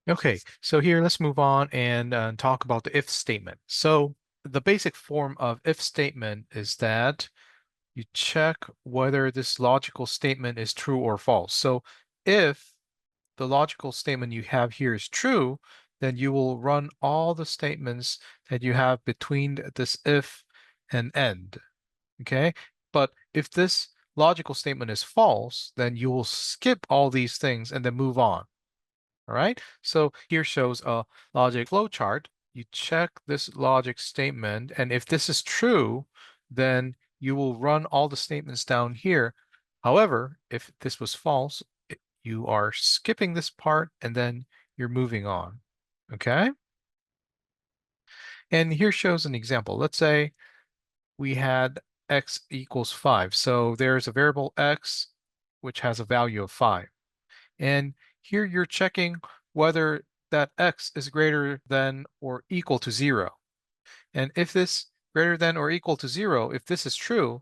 Okay, so here let's move on and talk about the if statement. So the basic form of if statement is that you check whether this logical statement is true or false. So if the logical statement you have here is true, then you will run all the statements that you have between this if and end. Okay, but if this logical statement is false, then you will skip all these things and then move on. All right, so here shows a logic flowchart. You check this logic statement, and if this is true, then you will run all the statements down here. However, if this was false, you are skipping this part and then you're moving on. Okay, and here shows an example. Let's say we had x equals 5. So there's a variable x which has a value of 5. And here you're checking whether that x is greater than or equal to 0. And if this greater than or equal to 0, if this is true,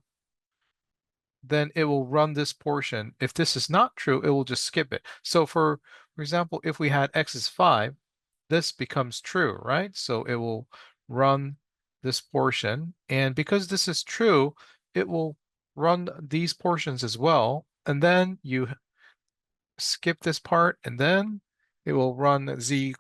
then it will run this portion. If this is not true, it will just skip it. So for example, if we had x is 5, this becomes true, right? So it will run this portion. And because this is true, it will run these portions as well. And then you skip this part, and then it will run z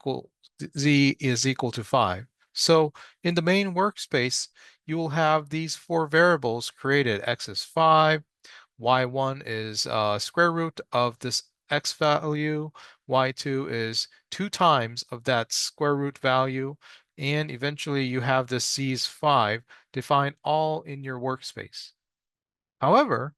is equal to 5. So in the main workspace, you will have these four variables created. X is 5, y1 is square root of this x value, y2 is 2 times of that square root value, and eventually you have this z is 5 defined all in your workspace. However,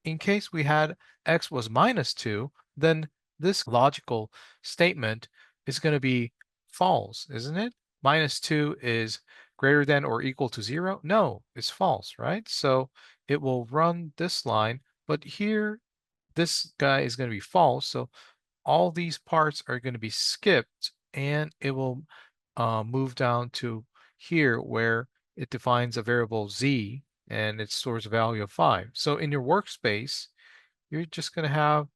in case we had x was -2, then this logical statement is going to be false, isn't it? -2 is greater than or equal to 0? No, it's false, right? So it will run this line, but here this guy is going to be false. So all these parts are going to be skipped, and it will move down to here where it defines a variable z and it stores a value of 5. So in your workspace, you're just going to have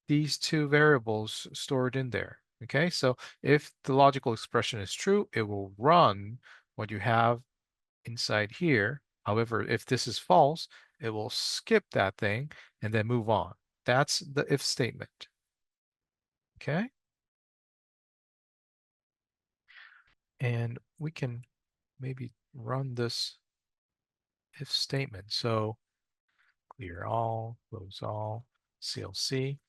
these two variables stored in there. Okay, so if the logical expression is true, it will run what you have inside here. However, if this is false, it will skip that thing and then move on. That's the if statement. Okay, and we can maybe run this if statement. So clear all, close all, CLC,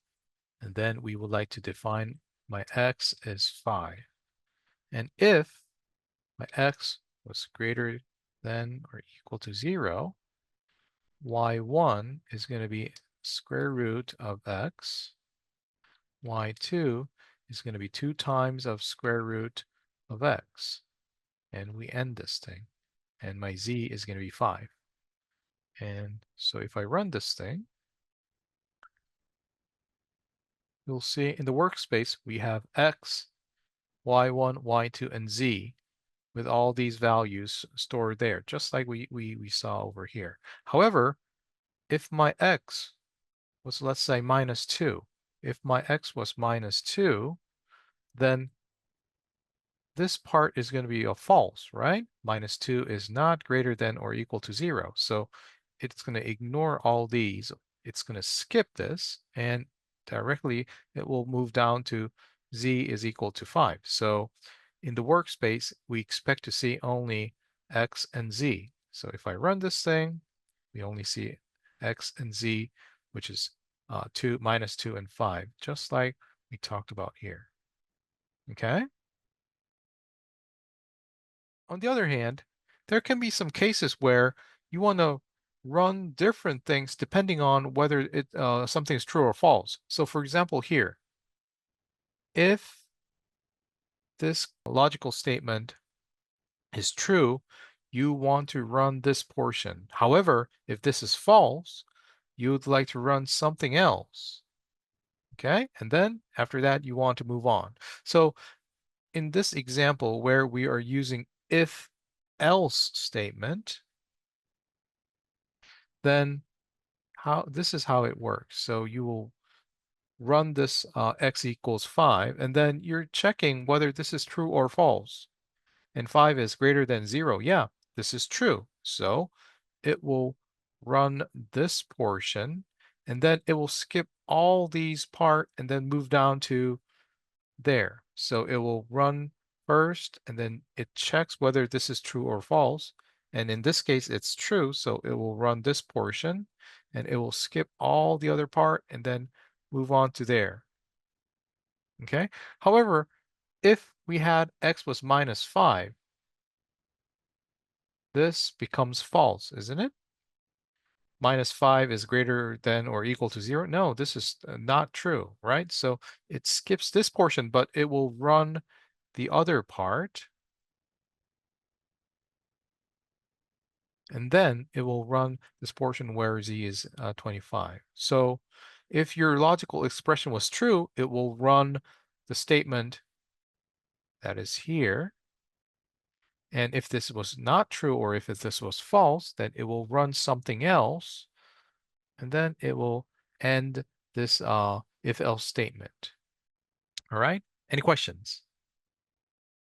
and then we would like to define my x is 5. And if my x was greater than or equal to 0, y1 is going to be square root of x, y2 is going to be 2 times of square root of x, and we end this thing, and my z is going to be 5. And so if I run this thing, you'll see in the workspace we have x, y1, y2, and z with all these values stored there, just like we saw over here. However, if my x was, let's say, -2, if my x was -2, then this part is going to be a false, right? -2 is not greater than or equal to 0. So it's going to ignore all these. It's going to skip this, and directly it will move down to z is equal to 5. So in the workspace, we expect to see only x and z. So if I run this thing, we only see x and z, which is 2, -2, and 5, just like we talked about here. Okay? On the other hand, there can be some cases where you want to run different things depending on whether something is true or false. So for example here, if this logical statement is true, you want to run this portion. However, if this is false, you'd like to run something else. Okay, and then after that, you want to move on. So in this example where we are using if else statement, then this is how it works. So you will run this x equals 5, and then you're checking whether this is true or false. And 5 is greater than 0. Yeah, this is true. So it will run this portion, and then it will skip all these part and then move down to there. So it will run first, and then it checks whether this is true or false. And in this case, it's true, so it will run this portion, and it will skip all the other part and then move on to there. Okay? However, if we had x was minus 5, this becomes false, isn't it? Minus 5 is greater than or equal to 0. No, this is not true, right? So it skips this portion, but it will run the other part, and then it will run this portion where z is 25. So if your logical expression was true, it will run the statement that is here. And if this was not true, or if this was false, then it will run something else, and then it will end this if-else statement. All right? Any questions?